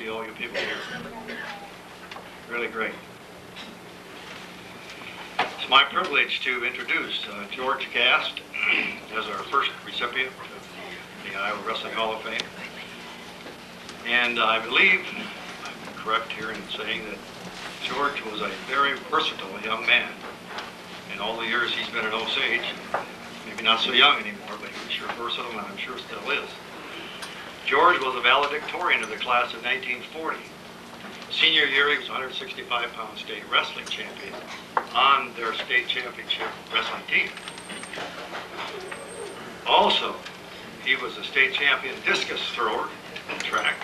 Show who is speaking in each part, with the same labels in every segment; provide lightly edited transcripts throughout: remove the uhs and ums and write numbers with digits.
Speaker 1: see all you people here. Really great. It's my privilege to introduce George Gast as our first recipient of the Iowa Wrestling Hall of Fame. And I believe I'm correct here in saying that George was a very versatile young man. In all the years he's been at Osage, maybe not so young anymore, but he was sure versatile, and I'm sure still is. George was a valedictorian of the class of 1940. Senior year, he was 165-pound state wrestling champion on their state championship wrestling team. Also, he was a state champion discus thrower in track,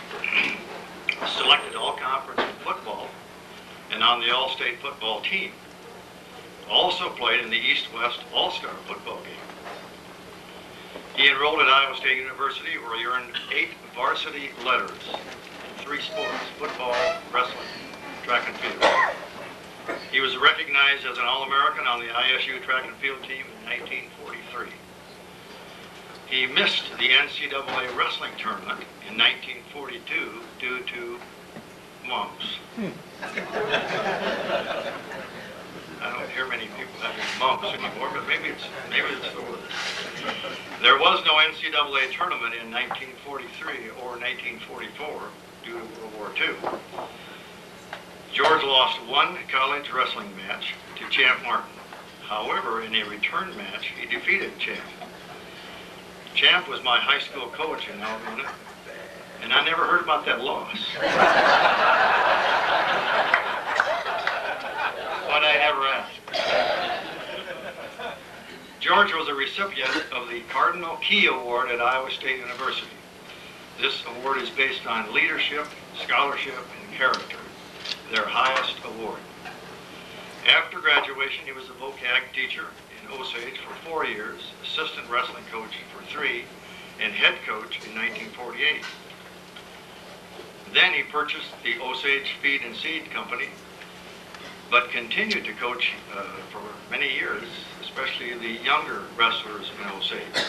Speaker 1: selected all-conference in football, and on the all-state football team. Also played in the East-West All-Star football game. He enrolled at Iowa State University, where he earned 8 varsity letters in 3 sports: football, wrestling, track and field. He was recognized as an All-American on the ISU track and field team in 1943. He missed the NCAA wrestling tournament in 1942 due to mumps. I don't hear many people having mumps anymore, but maybe it's the word. There was no NCAA tournament in 1943 or 1944 due to World War II. George lost 1 college wrestling match to Champ Martin. However, in a return match, he defeated Champ. Champ was my high school coach in Alabama, and I never heard about that loss. But I never asked. George was a recipient of the Cardinal Key Award at Iowa State University. This award is based on leadership, scholarship, and character, their highest award. After graduation, he was a vocab teacher in Osage for 4 years, assistant wrestling coach for 3, and head coach in 1948. Then he purchased the Osage Feed and Seed Company, but continued to coach for many years, especially the younger wrestlers in Osage.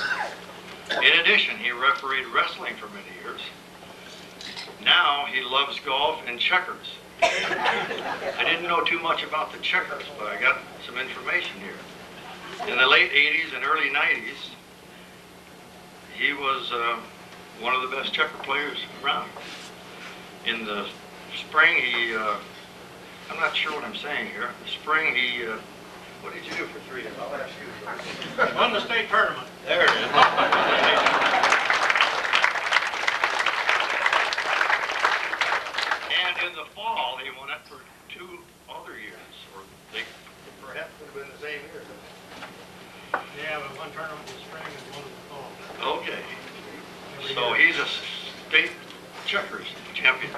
Speaker 1: In addition, he refereed wrestling for many years. Now he loves golf and checkers. I didn't know too much about the checkers, but I got some information here. In the late 80s and early 90s, he was one of the best checker players around. In the spring, I'm not sure what I'm saying here. In the spring, what did you do for 3 years? I'll ask you.
Speaker 2: Won the state tournament.
Speaker 1: There it is. And in the fall, he won it for 2 other years, or they perhaps would have been the same year.
Speaker 2: Yeah, but 1 tournament in the spring and 1 in the fall.
Speaker 1: Okay. So he's a state checkers champion.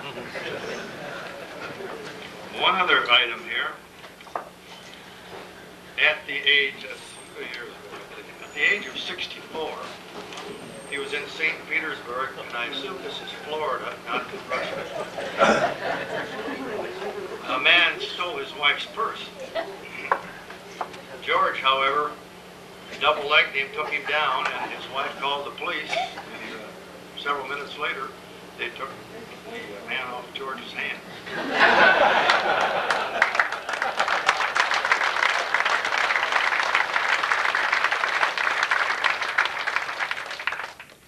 Speaker 1: One other item here. At the age of 64, he was in St. Petersburg, and I assume this is Florida, not Russia. A man stole his wife's purse. George, however, double-legged him, took him down, and his wife called the police. And several minutes later, they took the man off George's hands.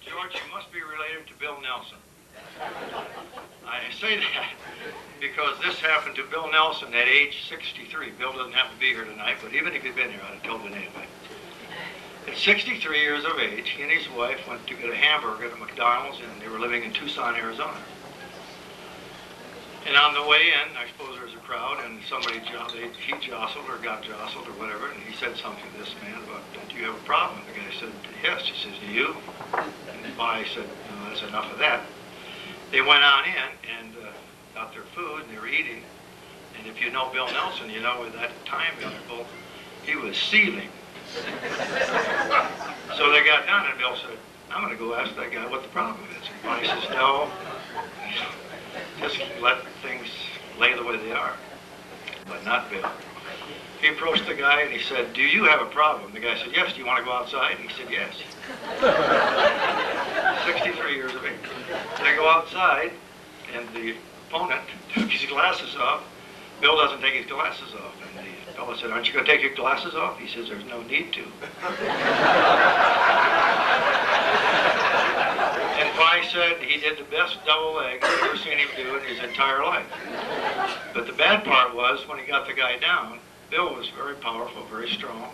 Speaker 1: George, you must be related to Bill Nelson. I say that because this happened to Bill Nelson at age 63. Bill doesn't have to be here tonight, but even if he'd been here, I'd have told it anyway. At 63 years of age, he and his wife went to get a hamburger at McDonald's, and they were living in Tucson, Arizona. And on the way in, I suppose there was a crowd, and somebody, he jostled or got jostled or whatever, and he said something to this man about, do you have a problem? The guy said, yes. He says, do you? And the guy said, no, that's enough of that. They went on in and got their food, and they were eating. And if you know Bill Nelson, you know at that time, he was seething. So they got done, and Bill said, I'm going to go ask that guy what the problem is. And he says, no, just let things lay the way they are. But not Bill. He approached the guy and he said, do you have a problem? The guy said, yes. Do you want to go outside? And he said, yes. 63 years of age. They go outside, and the opponent took his glasses off. Bill doesn't take his glasses off. And the fellow said, "Aren't you going to take your glasses off?" He says, "There's no need to." And Fry said he did the best double leg I've ever seen him do in his entire life. But the bad part was when he got the guy down, Bill was very powerful, very strong,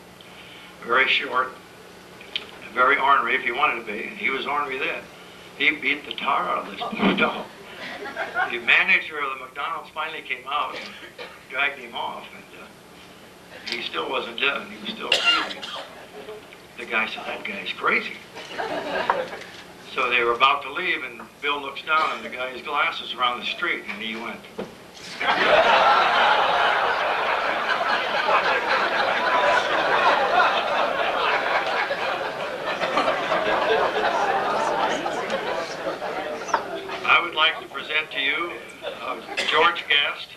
Speaker 1: very short, very ornery if he wanted to be. And he was ornery then. He beat the tar out of this poor dog. The manager of the McDonald's finally came out and dragged him off, and he still wasn't done. He was still breathing. The guy said, "That guy's crazy." So they were about to leave, and Bill looks down, and the guy's glasses are on the street, and he went. I would like to present to you George Gast,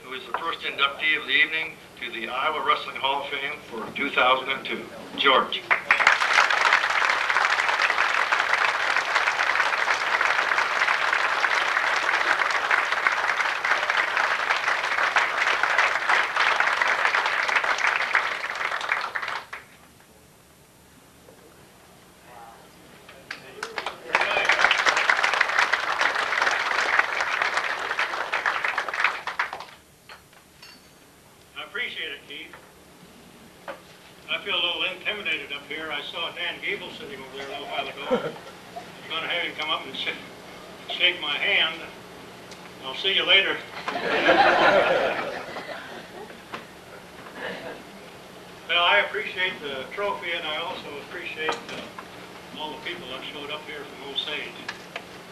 Speaker 1: who is the first inductee of the evening to the Iowa Wrestling Hall of Fame for 2002. George.
Speaker 2: I feel a little intimidated up here. I saw Dan Gable sitting over there a little while ago. I'm going to have him come up and shake my hand. I'll see you later. Well, I appreciate the trophy, and I also appreciate all the people that showed up here from Osage.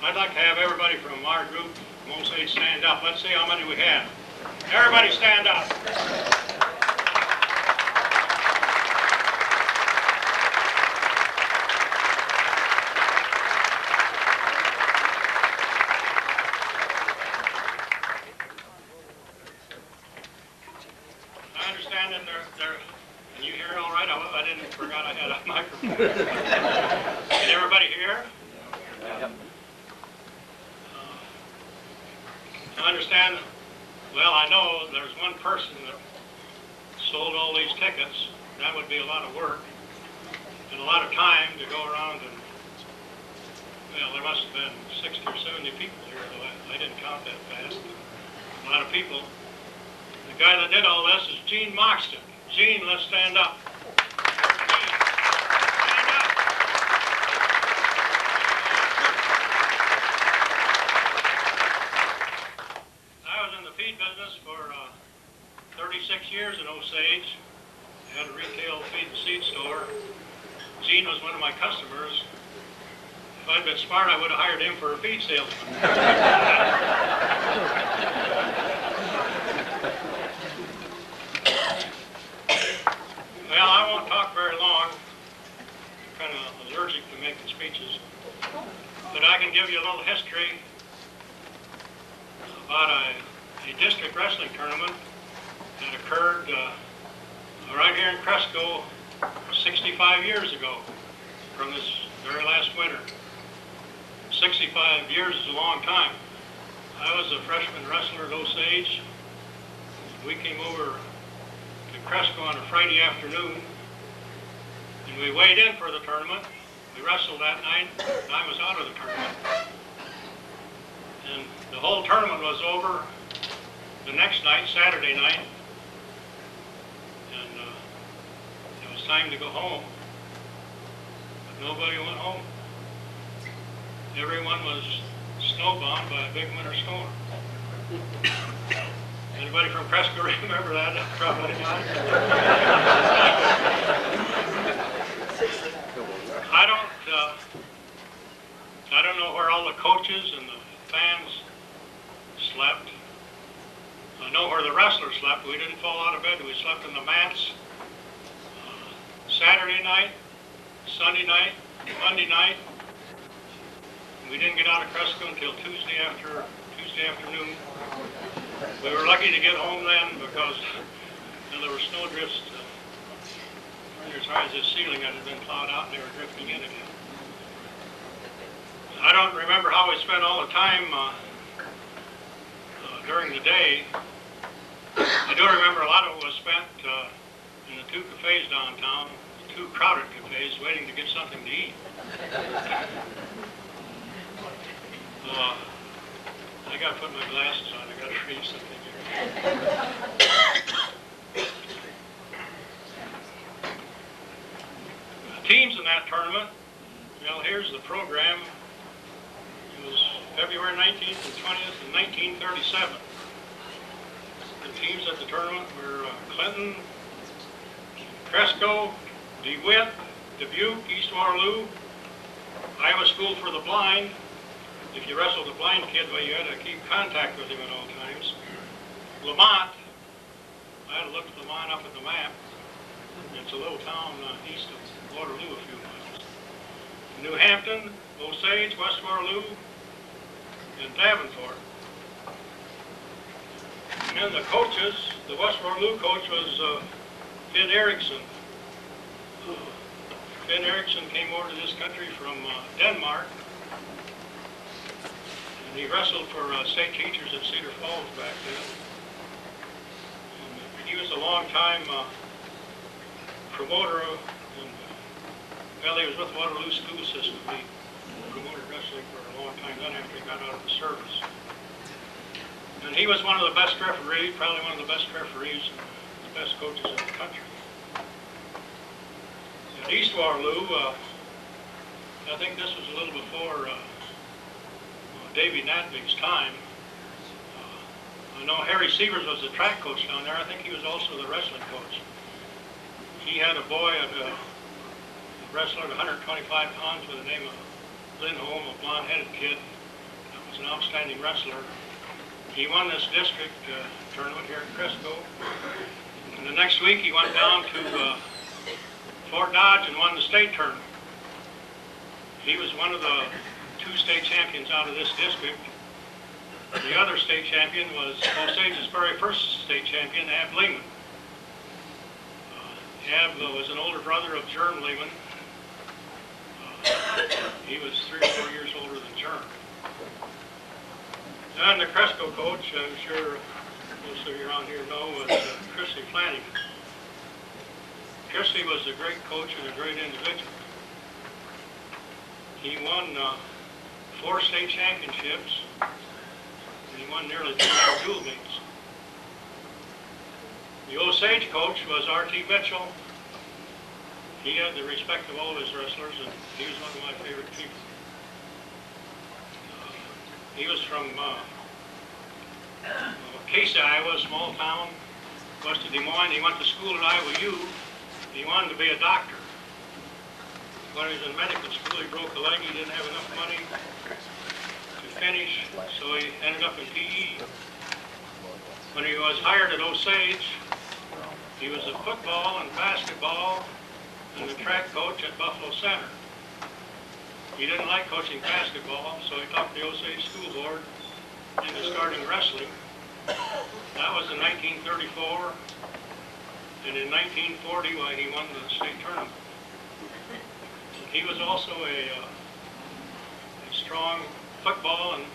Speaker 2: I'd like to have everybody from our group from Osage stand up. Let's see how many we have. Everybody stand up. Can you hear all right? I didn't forgot I had a microphone. Can everybody hear? Yep. I understand. Well, I know there's one person that sold all these tickets. That would be a lot of work and a lot of time to go around and, well, there must have been 60 or 70 people here. I didn't count that fast. A lot of people. The guy that did all this is Gene Moxton. Gene, let's stand up. Gene, stand up. I was in the feed business for 36 years in Osage. I had a retail feed and seed store. Gene was one of my customers. If I'd been smart, I would have hired him for a feed salesman. Well, I won't talk very long. I'm kind of allergic to making speeches. But I can give you a little history about a district wrestling tournament that occurred right here in Cresco 65 years ago from this very last winter. 65 years is a long time. I was a freshman wrestler at Osage. We came over to Cresco on a Friday afternoon, and we weighed in for the tournament. We wrestled that night, and I was out of the tournament. And the whole tournament was over the next night, Saturday night, and it was time to go home, but nobody went home. Everyone was snowbound by a big winter storm. Anybody from Cresco remember that? Probably not. I don't know where all the coaches and the fans slept. I know where the wrestlers slept. We didn't fall out of bed. We slept in the mats. Saturday night, Sunday night, Monday night. We didn't get out of Cresco until Tuesday afternoon. We were lucky to get home then because there were snow drifts as high as this ceiling that had been plowed out, and they were drifting in again. I don't remember how we spent all the time during the day, I do remember a lot of it was spent in the two cafes downtown, the two crowded cafes, waiting to get something to eat. I got to put my glasses on. I got to read something here. Teams in that tournament. Well, here's the program. It was February 19th and 20th in 1937. The teams at the tournament were Clinton, Cresco, DeWitt, Dubuque, East Waterloo, Iowa School for the Blind. If you wrestled a blind kid, well, you had to keep contact with him at all times. Lamont, I had to look Lamont up at the map. It's a little town east of Waterloo a few miles. New Hampton, Osage, West Waterloo, and Davenport. And the coaches, the West Waterloo coach was Finn Eriksson. Finn Eriksson came over to this country from Denmark. And he wrestled for state teachers at Cedar Falls back then. And he was a long-time promoter of, well, he was with Waterloo School System. He promoted wrestling for a long time then after he got out of the service. And he was one of the best referees, probably one of the best referees and the best coaches in the country. At East Waterloo, I think this was a little before Davy Natvig's time. I know Harry Sievers was the track coach down there. I think he was also the wrestling coach. He had a boy, a wrestler at 125 pounds by the name of Lindholm, a blonde-headed kid. That was an outstanding wrestler. He won this district tournament here at Cresco. And the next week he went down to Fort Dodge and won the state tournament. He was one of the two state champions out of this district. The other state champion was Osage's very first state champion, Ab Lehman. Ab was an older brother of Germ Lehman. He was 3 or 4 years older than Germ. And the Cresco coach, I'm sure most of you around here know, was Christy Flanagan. Christy was a great coach and a great individual. He won 4 state championships, and he won nearly 200 dual meets. The Osage coach was R.T. Mitchell. He had the respect of all of his wrestlers, and he was one of my favorite people. He was from Casey, Iowa, a small town west of Des Moines. He went to school at IWHOF. He wanted to be a doctor. When he was in medical school, he broke a leg. He didn't have enough money to finish, so he ended up in PE. When he was hired at Osage, he was a football and basketball and the track coach at Buffalo Center. He didn't like coaching basketball, so he talked the Osage School Board into starting wrestling. That was in 1934, and in 1940, well, he won the state tournament. He was also a strong football and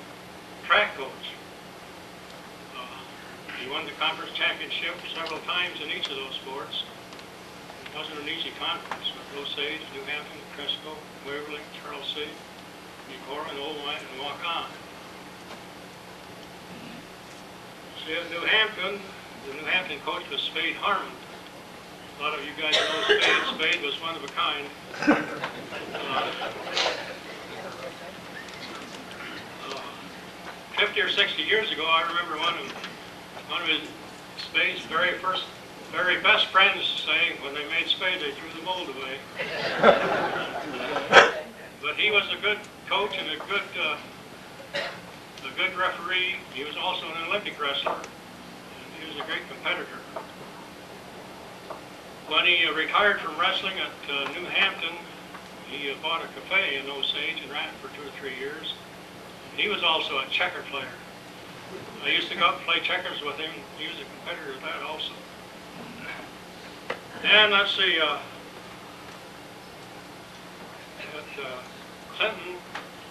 Speaker 2: track coach. He won the conference championship several times in each of those sports. It wasn't an easy conference, but Osage, New Hampton, Cresco, Waverly, Charles City, Decorah, and Oldwine, and Waukon. See, at New Hampton, the New Hampton coach was Spade Harmon. A lot of you guys know Spade. Spade was one of a kind. 50 or 60 years ago, I remember one of his Spade's very best friends saying when they made Spade, they threw the mold away. But he was a good coach and a good referee. He was also an Olympic wrestler, and he was a great competitor. When he retired from wrestling at New Hampton, he bought a cafe in Osage and ran it for 2 or 3 years. He was also a checker player. I used to go out and play checkers with him. He was a competitor at that also. And let's see, at Clinton,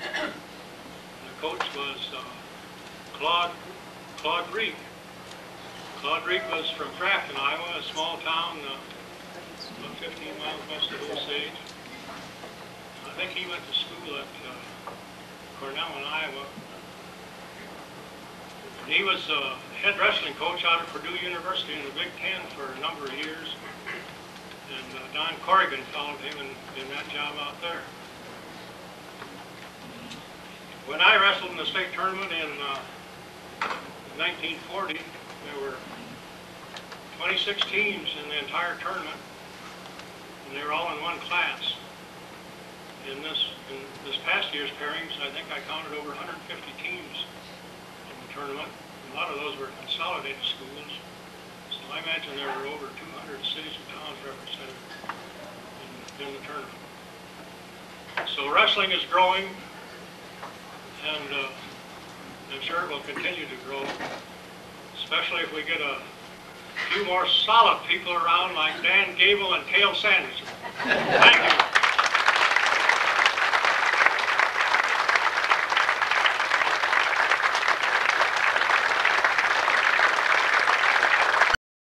Speaker 2: the coach was Claude Claude Reek. Claude Reek was from Grafton, Iowa, a small town about 15 miles west of Osage. I think he went to school at Cornell in Iowa. He was head wrestling coach out of Purdue University in the Big Ten for a number of years. And Don Corrigan followed him in that job out there. When I wrestled in the state tournament in 1940, there were 26 teams in the entire tournament, and they were all in one class. In this past year's pairings, I think I counted over 150 teams in the tournament. A lot of those were consolidated schools, so I imagine there were over 200 cities and towns represented in the tournament. So wrestling is growing, and I'm sure it will continue to grow, especially if we get a few more solid people around like Dan Gable and Cale Sanderson. Thank you.